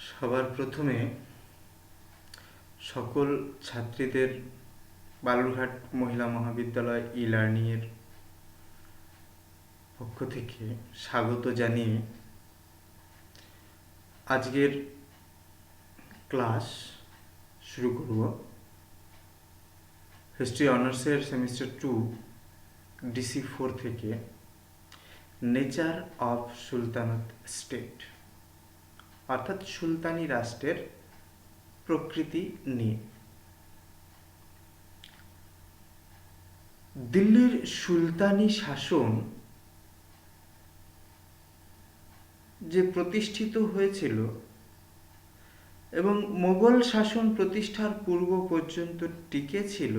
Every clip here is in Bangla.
সবার প্রথমে সকল ছাত্রীদের বালুরঘাট মহিলা মহাবিদ্যালয় ই-লার্নিংয়ের পক্ষ থেকে স্বাগত জানিয়ে আজকের ক্লাস শুরু করব। হিস্ট্রি অনার্সের সেমিস্টার 2 DC4 থেকে নেচার অফ সুলতানাত স্টেট অর্থাৎ সুলতানি রাষ্ট্রের প্রকৃতি নিয়ে। দিল্লির সুলতানি শাসন যে প্রতিষ্ঠিত হয়েছিল এবং মোগল শাসন প্রতিষ্ঠার পূর্ব পর্যন্ত টিকে ছিল,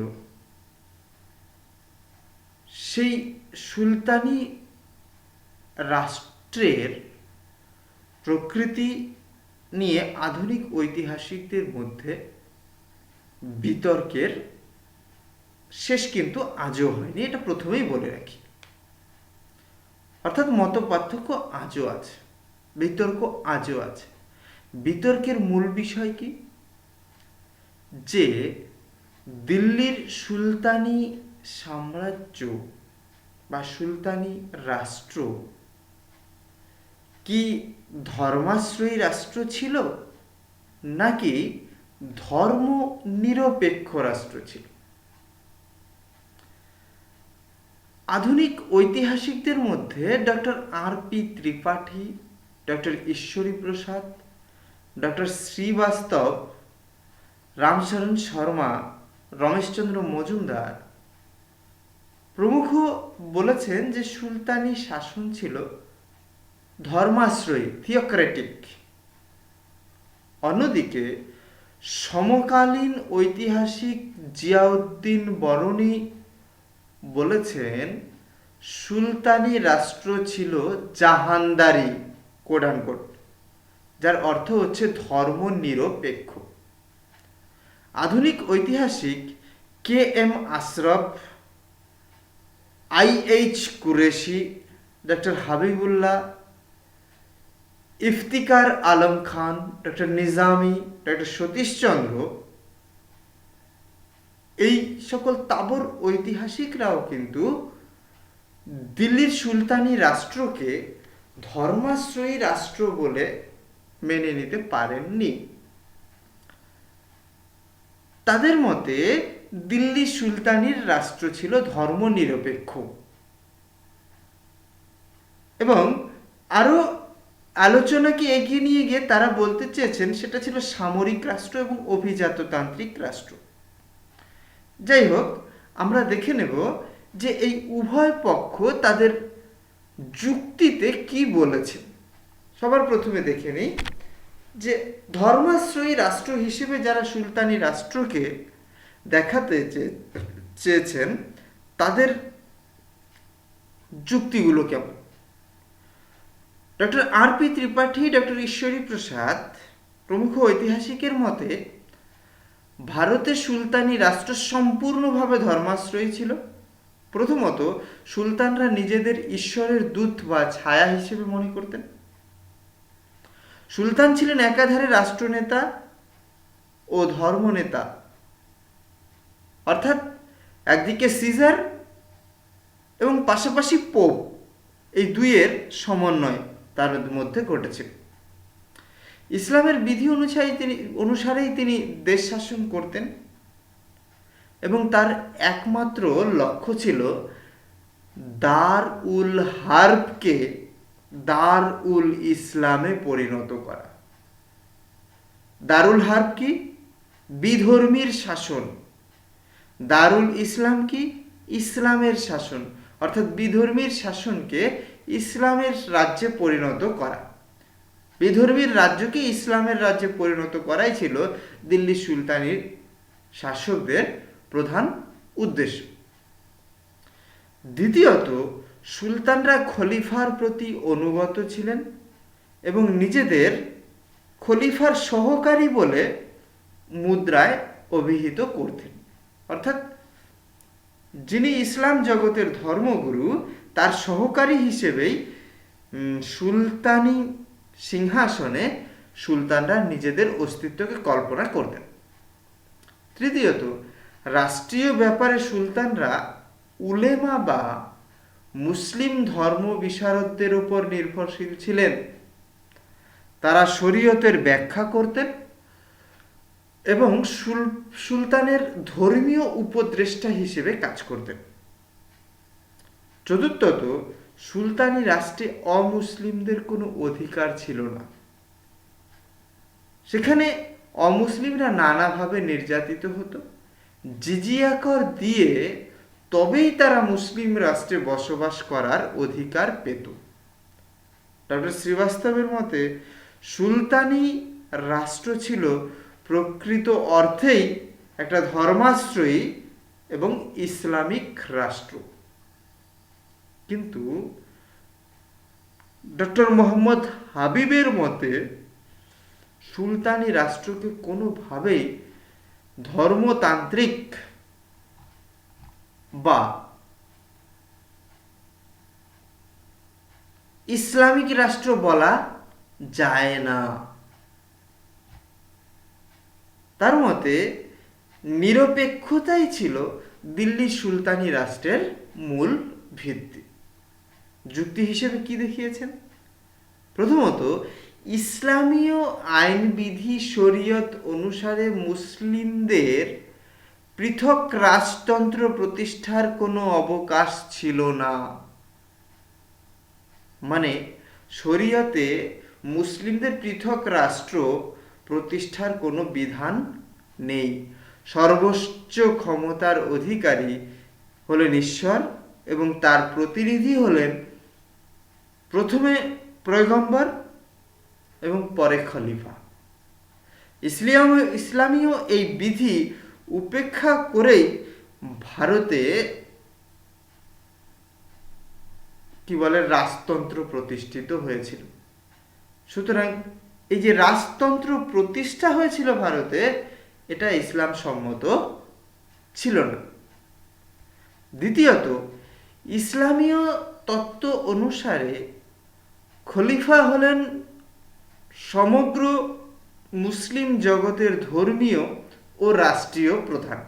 সেই সুলতানি রাষ্ট্রের প্রকৃতি নিয়ে আধুনিক ঐতিহাসিকদের মধ্যে বিতর্কের শেষ কিন্তু আজও হয়নি, এটা প্রথমেই বলে রাখি। অর্থাৎ মত পার্থক্য আজও আছে, বিতর্ক আজও আছে। বিতর্কের মূল বিষয় কি? যে দিল্লির সুলতানি সাম্রাজ্য বা সুলতানি রাষ্ট্র কি ধর্মাশ্রয়ী রাষ্ট্র ছিল নাকি ধর্ম নিরপেক্ষ রাষ্ট্র ছিল? আধুনিক ঐতিহাসিকদের মধ্যে ডক্টর R.P. ত্রিপাঠী, ডক্টর ঈশ্বরী প্রসাদ, ডক্টর শ্রীবাস্তব, রামচরণ শর্মা, রমেশচন্দ্র মজুমদার প্রমুখ বলেছেন যে সুলতানি শাসন ছিল ধর্মাশ্রয়ী, থিওক্রেটিক। অন্যদিকে সমকালীন ঐতিহাসিক জিয়াউদ্দিন বরনী বলেছেন সুলতানি রাষ্ট্র ছিল জাহানদারি, কোট আনকোট, যার অর্থ হচ্ছে ধর্ম নিরপেক্ষ। আধুনিক ঐতিহাসিক K.M. Ashraf, I.H. Qureshi, doctor Habibullah, Iftikhar Alam Khan, doctor Nizami, doctor Satishchandra, এই সকল তাবর ঐতিহাসিকরাও কিন্তু দিল্লির সুলতানি রাষ্ট্রকে ধর্মাশ্রয়ী রাষ্ট্র বলে মেনে নিতে পারেননি। তাদের মতে দিল্লি সুলতানির রাষ্ট্র ছিল ধর্মনিরপেক্ষ এবং আরো আলোচনাকে এগিয়ে নিয়ে গিয়ে তারা বলতে চেয়েছেন সেটা ছিল সামরিক রাষ্ট্র এবং অভিজাততান্ত্রিক রাষ্ট্র। যাই হোক, আমরা দেখে নেব যে এই উভয় পক্ষ তাদের যুক্তিতে কি বলেছেন। সবার প্রথমে দেখে নিই যে ধর্মাশ্রয়ী রাষ্ট্র হিসেবে যারা সুলতানি রাষ্ট্রকে দেখাতে চেয়েছেন তাদের যুক্তিগুলো কেমন। Doctor R.P. ত্রিপাঠী, ডক্টর ঈশ্বরী প্রসাদ প্রমুখ ঐতিহাসিকের মতে ভারতের সুলতানি রাষ্ট্র সম্পূর্ণভাবে ধর্মাশ্রয়ী ছিল। প্রথমত, সুলতানরা নিজেদের ঈশ্বরের দূত বা ছায়া হিসেবে মনে করতেন। সুলতান ছিলেন একাধারে রাষ্ট্রনেতা ও ধর্মনেতা, অর্থাৎ একদিকে সিজার এবং পাশাপাশি পোপ, এই দুইয়ের সমন্বয় তার মধ্যে ঘটেছিল। ইসলামের বিধি অনুসারেই তিনি দেশ শাসন করতেন এবং তার একমাত্র লক্ষ্য ছিল দার উল হার্বকে দার উল ইসলামে পরিণত করা। দারুল হার্ব কি? বিধর্মীর শাসন। দারুল ইসলাম কি? ইসলামের শাসন, অর্থাৎ বিধর্মীর শাসনকে ইসলামের রাজ্যে পরিণত করা। বিধর্মীর রাজ্যকে ইসলামের রাজ্যে পরিণত করাই ছিল দিল্লি সুলতানির শাসকদের প্রধান উদ্দেশ্য। দ্বিতীয়ত, সুলতানরা খলিফার প্রতি অনুগত ছিলেন এবং নিজেদের খলিফার সহকারী বলে মুদ্রায় অভিহিত করতেন। অর্থাৎ যিনি ইসলাম জগতের ধর্মগুরু তার সহকারী হিসেবেই সুলতানি সিংহাসনে সুলতানরা নিজেদের অস্তিত্বকে কল্পনা করতেন। তৃতীয়ত, রাষ্ট্রীয় ব্যাপারে সুলতানরা উলেমা বা মুসলিম ধর্ম বিশারদদের উপর নির্ভরশীল ছিলেন। তারা শরীয়তের ব্যাখ্যা করতেন এবং সুলতানের ধর্মীয় উপদেষ্টা হিসেবে কাজ করতেন। চতুর্থত, সুলতানি রাষ্ট্রে অমুসলিমদের কোনো অধিকার ছিল না। সেখানে অমুসলিমরা নানাভাবে নির্যাতিত হতো। জিজিয়া কর দিয়ে তবেই তারা মুসলিম রাষ্ট্রে বসবাস করার অধিকার পেত। ডক্টর শ্রীবাস্তবের মতে সুলতানি রাষ্ট্র ছিল প্রকৃত অর্থেই একটা ধর্মাশ্রয়ী এবং ইসলামিক রাষ্ট্র। কিন্তু ডক্টর মোহাম্মদ হাবিবের মতে সুলতানি রাষ্ট্রকে কোনোভাবেই ধর্মতান্ত্রিক বা ইসলামিক রাষ্ট্র বলা যায় না। তার মতে নিরপেক্ষতাই ছিল দিল্লি সুলতানি রাষ্ট্রের মূল ভিত্তি। যুক্তি হিসেবে কি দেখিয়েছেন? প্রথমত, ইসলামীয় আইনবিধি শরীয়ত অনুসারে মুসলিমদের পৃথক রাজতন্ত্র প্রতিষ্ঠার কোনো অবকাশ ছিল না। মানে শরীয়তে মুসলিমদের পৃথক রাষ্ট্র প্রতিষ্ঠার কোনো বিধান নেই। সর্বোচ্চ ক্ষমতার অধিকারী হলেন ঈশ্বর এবং তার প্রতিনিধি হলেন প্রথমে পয়গম্বর এবং পরে খলিফা। ইসলামীয় এই বিধি উপেক্ষা করেই ভারতে রাজতন্ত্র প্রতিষ্ঠিত হয়েছিল। সুতরাং এই যে রাজতন্ত্র প্রতিষ্ঠা হয়েছিল ভারতে, এটা ইসলাম সম্মত ছিল না। দ্বিতীয়ত, ইসলামীয় তত্ত্ব অনুসারে খলিফা হলেন সমগ্র মুসলিম জগতের ধর্মীয় ও রাষ্ট্রীয় প্রধান।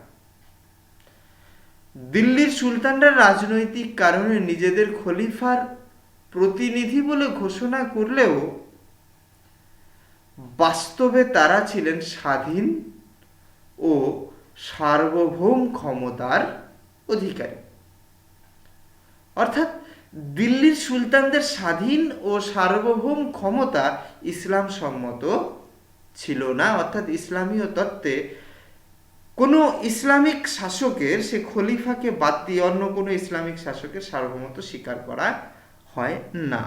দিল্লির সুলতানরা রাজনৈতিক কারণে নিজেদের খলিফার প্রতিনিধি বলে ঘোষণা করলেও বাস্তবে তারা ছিলেন স্বাধীন ও সার্বভৌম ক্ষমতার অধিকারী। অর্থাৎ দিল্লির সুলতানদের স্বাধীন ও সার্বভৌম ক্ষমতা ইসলাম সম্মত ছিল না। অর্থাৎ ইসলামীয় তত্ত্বে কোনো ইসলামিক শাসকের, সে খলিফাকে বাদ দিয়ে অন্য কোনো ইসলামিক শাসকের সার্বভৌমত্ব স্বীকার করা হয় না।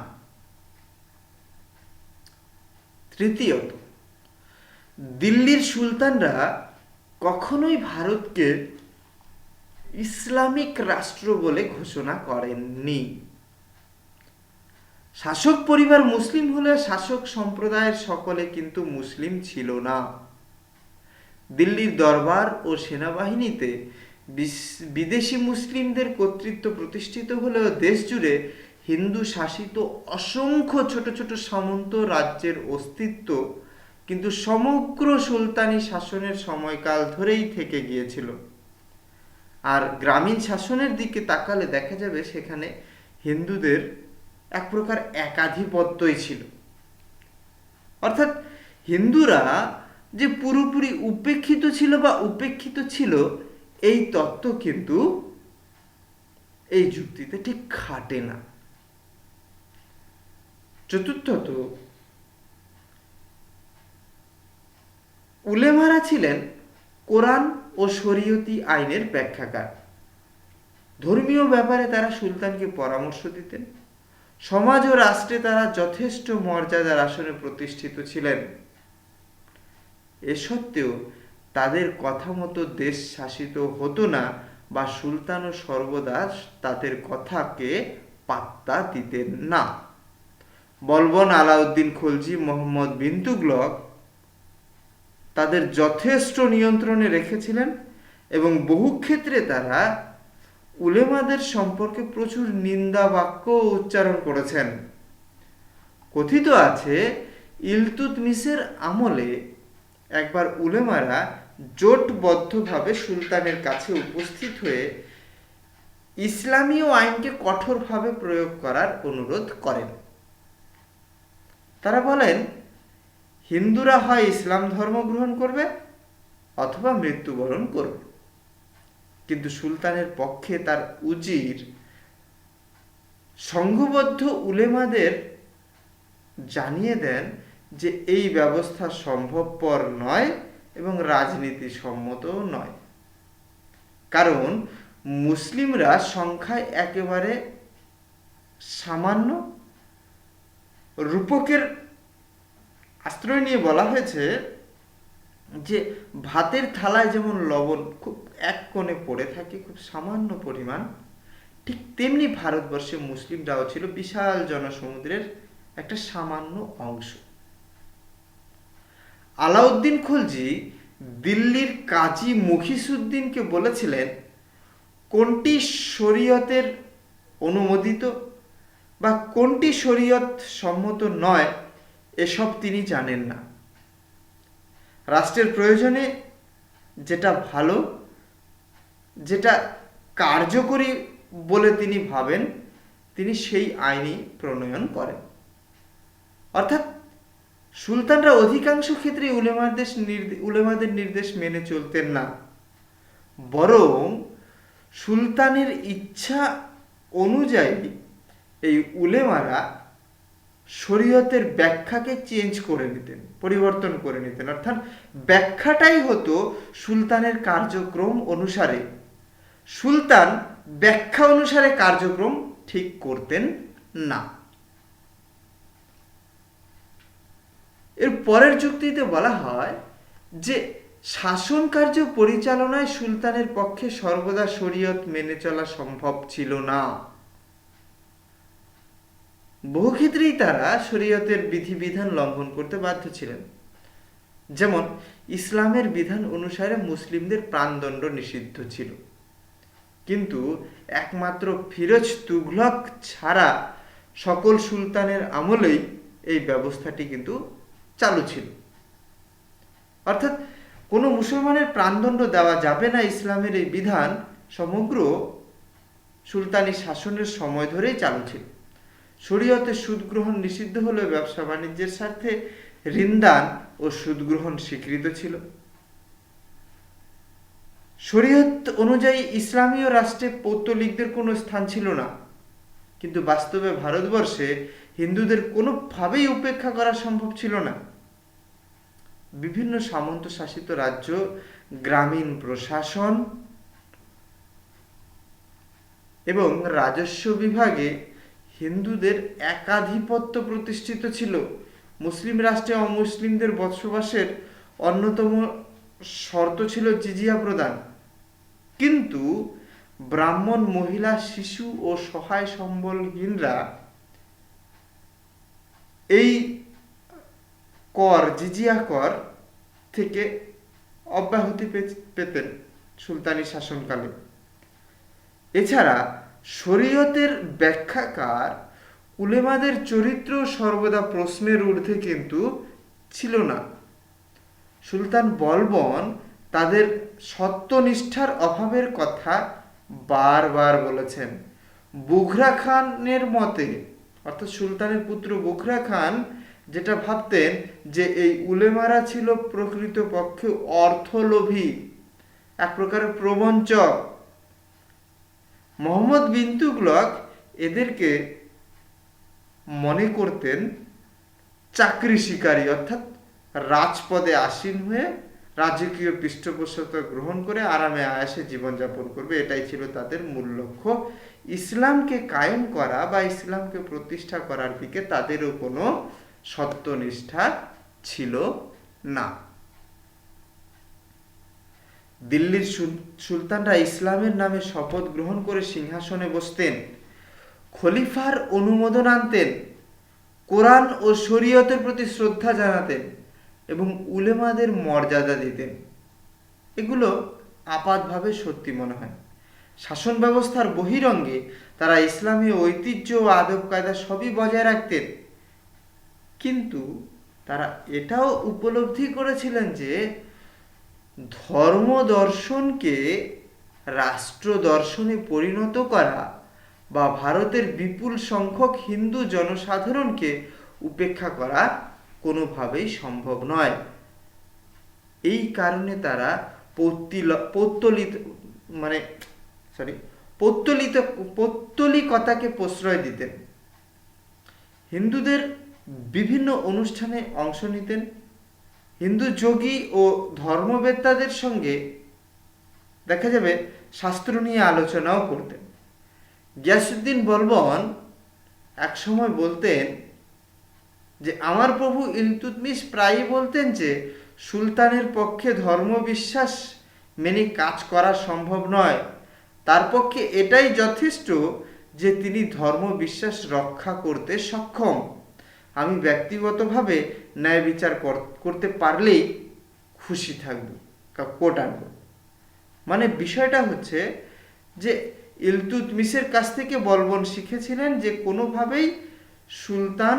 তৃতীয়ত, দিল্লির সুলতানরা কখনোই ভারতকে ইসলামিক রাষ্ট্র বলে ঘোষণা করেননি। শাসক পরিবার মুসলিম হলে শাসক সম্প্রদায়ের সকলে কিন্তু মুসলিম ছিল না। দিল্লির দরবার ও সেনাবাহিনীতে বিদেশি মুসলিমদের কর্তৃত্ব প্রতিষ্ঠিত হলেও দেশ জুড়ে হিন্দু শাসিত অসংখ্য ছোট ছোট সামন্ত রাজ্যের অস্তিত্ব কিন্তু সমগ্র সুলতানি শাসনের সময়কাল ধরেই থেকে গিয়েছিল। আর গ্রামীণ শাসনের দিকে তাকালে দেখা যাবে সেখানে হিন্দুদের এক প্রকার একাধিপত্যই ছিল। অর্থাৎ হিন্দুরা যে পুরোপুরি উপেক্ষিত ছিল বা উপেক্ষিত ছিল, এই তত্ত্ব কিন্তু এই যুক্তিতে ঠিক খাটে না। চতুর্থত, উলেমারা ছিলেন কোরআন ও শরীয়তি আইনের ব্যাখ্যাকার। ধর্মীয় ব্যাপারে তারা সুলতানকে পরামর্শ দিতেন। সমাজ ও রাষ্ট্রে তারা যথেষ্ট মর্যাদার আসনে প্রতিষ্ঠিত ছিলেন। এ সত্ত্বেও তাদের কথা মতো দেশ শাসিত হতো না বা সুলতানও সর্বদা তাদের কথাকে পাত্তা দিতেন না। বলবন আলাউদ্দিন খলজি, মোহাম্মদ বিন তুগলক তাদের যথেষ্ট নিয়ন্ত্রণে রেখেছিলেন এবং বহু ক্ষেত্রে তারা উলেমাদের সম্পর্কে প্রচুর নিন্দা বাক্য উচ্চারণ করেছেন। কথিত আছে ইলতুৎমিশের আমলে একবার উলেমারা জোটবদ্ধভাবে সুলতানের কাছে উপস্থিত হয়ে ইসলামীয় আইনকে কঠোরভাবে প্রয়োগ করার অনুরোধ করেন। তারা বলেন, হিন্দুরা হয় ইসলাম ধর্ম গ্রহণ করবে অথবা মৃত্যুবরণ করবে। কিন্তু সুলতানের পক্ষে তার উজির সংঘবদ্ধ উলেমাদের জানিয়ে দেন যে এই ব্যবস্থা সম্ভবপর নয় এবং রাজনীতি সম্মতও নয়, কারণ মুসলিমরা সংখ্যায় একেবারে সামান্য। রূপকের আশ্রয় নিয়ে বলা হয়েছে যে ভাতের থালায় যেমন লবণ খুব এক কোণে পড়ে থাকে, খুব সামান্য পরিমাণ, ঠিক তেমনি ভারতবর্ষে মুসলিমরাও ছিল বিশাল জনসমুদ্রের একটা সামান্য অংশ। আলাউদ্দিন খলজি দিল্লির কাজী মুখিসুদ্দিনকে বলেছিলেন, কোনটি শরীয়তের অনুমোদিত বা কোনটি শরীয়ত সম্মত নয় এসব তিনি জানেন না। রাষ্ট্রের প্রয়োজনে যেটা ভালো, যেটা কার্যকরী বলে তিনি ভাবেন, তিনি সেই আইনই প্রণয়ন করেন। অর্থাৎ সুলতানরা অধিকাংশ ক্ষেত্রে উলেমাদের নির্দেশ মেনে চলতেন না, বরং সুলতানের ইচ্ছা অনুযায়ী এই উলেমারা শরীয়তের ব্যাখ্যাকে চেঞ্জ করে নিতেন, পরিবর্তন করে নিতেন। অর্থাৎ ব্যাখ্যাটাই হতো সুলতানের কার্যক্রম অনুসারে, সুলতান ব্যাখ্যা অনুসারে কার্যক্রম ঠিক করতেন না। এর পরের যুক্তিতে বলা হয় যে শাসন কার্য পরিচালনায় সুলতানের পক্ষে সর্বদা শরীয়ত মেনে চলা সম্ভব ছিল না। বহু ক্ষেত্রেই তারা শরীয়তের বিধিবিধান লঙ্ঘন করতে বাধ্য ছিলেন। যেমন ইসলামের বিধান অনুসারে মুসলিমদের প্রাণদণ্ড নিষিদ্ধ ছিল, কিন্তু একমাত্র ফিরোজ তুঘলক ছাড়া সকল সুলতানের আমলেই এই ব্যবস্থাটি কিন্তু চালু ছিল। অর্থাৎ কোনো মুসলমানের প্রাণদণ্ড দেওয়া যাবে না, ইসলামের এই বিধান সমগ্র সুলতানি শাসনের সময় ধরেই চালু ছিল। শরীয়তে সুদ গ্রহণ নিষিদ্ধ হলেও ব্যবসা বাণিজ্যের স্বার্থে ঋণদান ও সুদ গ্রহণ স্বীকৃত ছিল। শরীয়ত অনুযায়ী ইসলামীয় রাষ্ট্রে পৌত্তলিকদের কোনো স্থান ছিল না, কিন্তু বাস্তবে ভারতবর্ষে হিন্দুদের কোনোভাবেই উপেক্ষা করা সম্ভব ছিল না। বিভিন্ন সামন্ত শাসিত রাজ্য, গ্রামীণ প্রশাসন এবং রাজস্ব বিভাগে হিন্দুদের একাধিপত্য প্রতিষ্ঠিত ছিল। মুসলিম রাষ্ট্রে অমুসলিমদের বসবাসের অন্যতম শর্ত ছিল জিজিয়া প্রদান, কিন্তু ব্রাহ্মণ, মহিলা, শিশু ও সহায় সম্বলহীনরা এই কর, জিজিয়া কর থেকে অব্যাহতি পেতেন সুলতানি শাসনকালে। এছাড়া শরীয়তের ব্যাখ্যাকার উলেমাদের চরিত্র সর্বদা প্রশ্নের ঊর্ধ্বে কিন্তু ছিল না। সুলতান বলবন তাদের সত্যনিষ্ঠার অভাবের কথা বারবার বলেছেন। বুঘরা খানের মতে, অর্থাৎ সুলতানের পুত্র বুঘরা খান যেটা ভাবতেন যে এই উলেমারা ছিল প্রকৃতপক্ষে অর্থলোভী, এক প্রকারের প্রবঞ্চক। মোহাম্মদ বিন তুগলক এদেরকে মনে করতেন চাকরি শিকারী, অর্থাৎ রাজপদে আসীন হয়ে রাজকীয় পৃষ্ঠপোষকতা গ্রহণ করে আরামে আয়াসে জীবনযাপন করবে, এটাই ছিল তাদের মূল লক্ষ্য। ইসলামকে কায়েম করা বা ইসলামকে প্রতিষ্ঠা করার দিকে তাদেরও কোনো সত্যনিষ্ঠা ছিল না। দিল্লির সুলতানরা ইসলামের নামে শপথ গ্রহণ করে সিংহাসনে বসতেন, খলিফার অনুমোদন আনতেন, কোরআন ও শরীয়তের প্রতি শ্রদ্ধা জানাতেন এবং উলেমাদের মর্যাদা দিতেন। এগুলো আপাতভাবে সত্যি মনে হয়। শাসন ব্যবস্থার বহিরঙ্গে তারা ইসলামী ঐতিহ্য ও আদব কায়দা সবই বজায় রাখতেন, কিন্তু তারা এটাও উপলব্ধি করেছিলেন যে ধর্ম দর্শনকে রাষ্ট্র দর্শনে পরিণত করা বা ভারতের বিপুল সংখ্যক হিন্দু জনসাধারণকে উপেক্ষা করা কোনোভাবেই সম্ভব নয়। এই কারণে তারা পৌত্তলিকতাকে প্রশ্রয় দিতেন, হিন্দুদের বিভিন্ন অনুষ্ঠানে অংশ নিতেন, হিন্দু যোগী ও ধর্মবেত্তাদের সঙ্গে দেখা যাবে শাস্ত্র নিয়ে আলোচনাও করতেন। গিয়াসউদ্দিন বলবন একসময় বলতেন যে আমার প্রভু ইলতুৎমিশ প্রায়ই বলতেন যে সুলতানের পক্ষে ধর্মবিশ্বাস মেনে কাজ করা সম্ভব নয়, তার পক্ষে এটাই যথেষ্ট যে তিনি ধর্মবিশ্বাস রক্ষা করতে সক্ষম। আমি ব্যক্তিগতভাবে ন্যায় বিচার করতে পারলেই খুশি থাকব, কোট আনকোট। মানে বিষয়টা হচ্ছে যে ইলতুৎমিশের কাছ থেকে বলবন শিখেছিলেন যে কোনোভাবেই সুলতান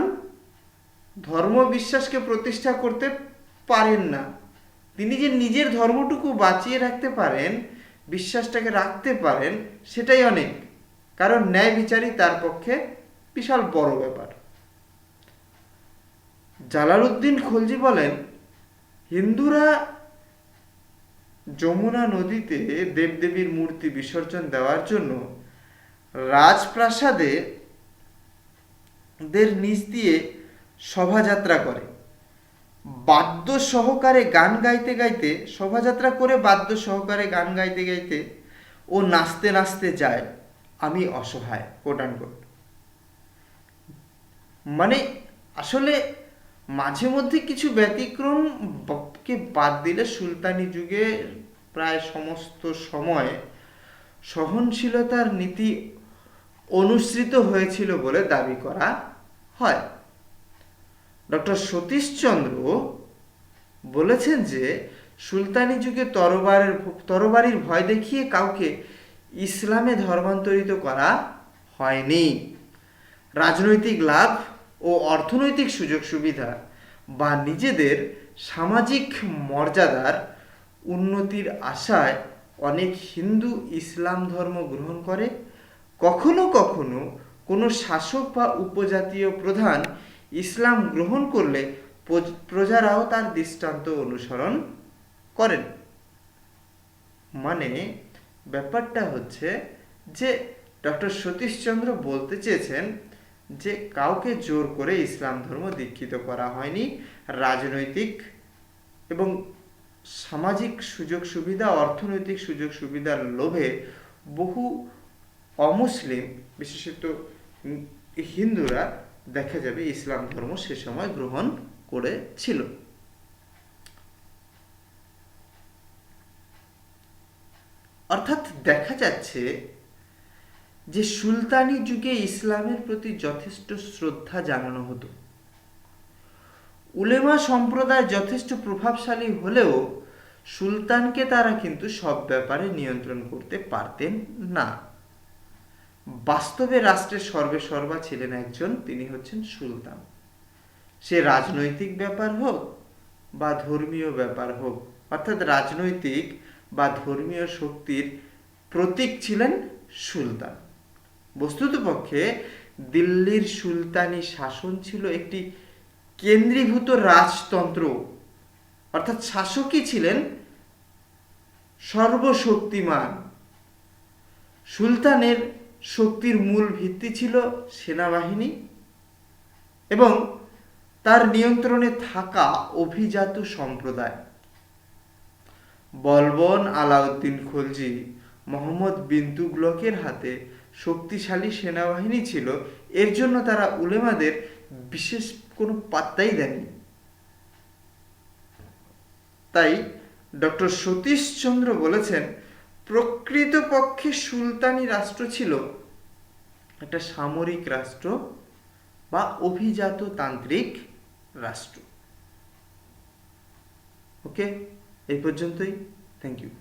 ধর্মবিশ্বাসকে প্রতিষ্ঠা করতে পারেন না। তিনি যে নিজের ধর্মটুকু বাঁচিয়ে রাখতে পারেন, বিশ্বাসটাকে রাখতে পারেন, সেটাই অনেক, কারণ ন্যায় বিচারই তার পক্ষে বিশাল বড় ব্যাপার। জালালউদ্দিন খলজি বলেন হিন্দুরা যমুনা নদীতে দেবদেবীর মূর্তি বিসর্জন দেওয়ার জন্য রাজপ্রাসাদে দের নিচ দিয়ে শোভাযাত্রা করে, বাদ্য সহকারে গান গাইতে গাইতে, শোভাযাত্রা করে বাদ্য সহকারে গান গাইতে গাইতে ও নাচতে নাচতে যায়, আমি অসহায়, কোট আনকোট। মানে আসলে মাঝে মধ্যে কিছু ব্যতিক্রমকে বাদ দিলে সুলতানি যুগে প্রায় সমস্ত সময় সহনশীলতার নীতি অনুসৃত হয়েছিল বলে দাবি করা হয়। ডক্টর সতীশচন্দ্র বলেছেন যে সুলতানি যুগে তরবারির ভয় দেখিয়ে কাউকে ইসলামে ধর্মান্তরিত করা হয়নি। রাজনৈতিক লাভ ও অর্থনৈতিক সুযোগ সুবিধা বা নিজেদের সামাজিক মর্যাদার উন্নতির আশায় অনেক হিন্দু ইসলাম ধর্ম গ্রহণ করে। কখনো কখনো কোনো শাসক বা উপজাতীয় প্রধান ইসলাম গ্রহণ করলে প্রজারাও তার দৃষ্টান্ত অনুসরণ করেন। মানে ব্যাপারটা হচ্ছে যে ডক্টর সতীশচন্দ্র বলতে চেয়েছেন যে কাউকে জোর করে ইসলাম ধর্ম দীক্ষিত করা হয়নি। রাজনৈতিক এবং সামাজিক সুযোগ সুবিধা, অর্থনৈতিক সুযোগ সুবিধার লোভে বহু অমুসলিম, বিশেষত হিন্দুরা দেখা যাবে ইসলাম ধর্ম সে সময় গ্রহণ করেছিল। অর্থাৎ দেখা যাচ্ছে যে সুলতানি যুগে ইসলামের প্রতি যথেষ্ট শ্রদ্ধা জানানো হতো। উলেমা সম্প্রদায় যথেষ্ট প্রভাবশালী হলেও সুলতানকে তারা কিন্তু সব ব্যাপারে নিয়ন্ত্রণ করতে পারতেন না। বাস্তবে রাষ্ট্রের সর্বেসর্বা ছিলেন একজন, তিনি হচ্ছেন সুলতান। সে রাজনৈতিক ব্যাপার হোক বা ধর্মীয় ব্যাপার হোক, অর্থাৎ রাজনৈতিক বা ধর্মীয় শক্তির প্রতীক ছিলেন সুলতান। বস্তুতপক্ষে দিল্লির সুলতানি শাসন ছিল একটি কেন্দ্রীভূত রাজতন্ত্র, অর্থাৎ শাসকই ছিলেন সর্বশক্তিমান। সুলতানের শক্তির মূল ভিত্তি ছিল সেনাবাহিনী এবং তার নিয়ন্ত্রণে থাকা অভিজাত সম্প্রদায়। বলবন আলাউদ্দিন খলজি মোহাম্মদ বিন তুগলকের হাতে শক্তিশালী সেনাবাহিনী ছিল, এর জন্য তারা উলেমাদের বিশেষ কোনো পাত্তাই দেননি। তাই ডক্টর সতীশচন্দ্র বলেছেন প্রকৃতপক্ষে সুলতানি রাষ্ট্র ছিল একটা সামরিক রাষ্ট্র বা অভিজাততান্ত্রিক রাষ্ট্র। ওকে, এই পর্যন্তই। Thank you.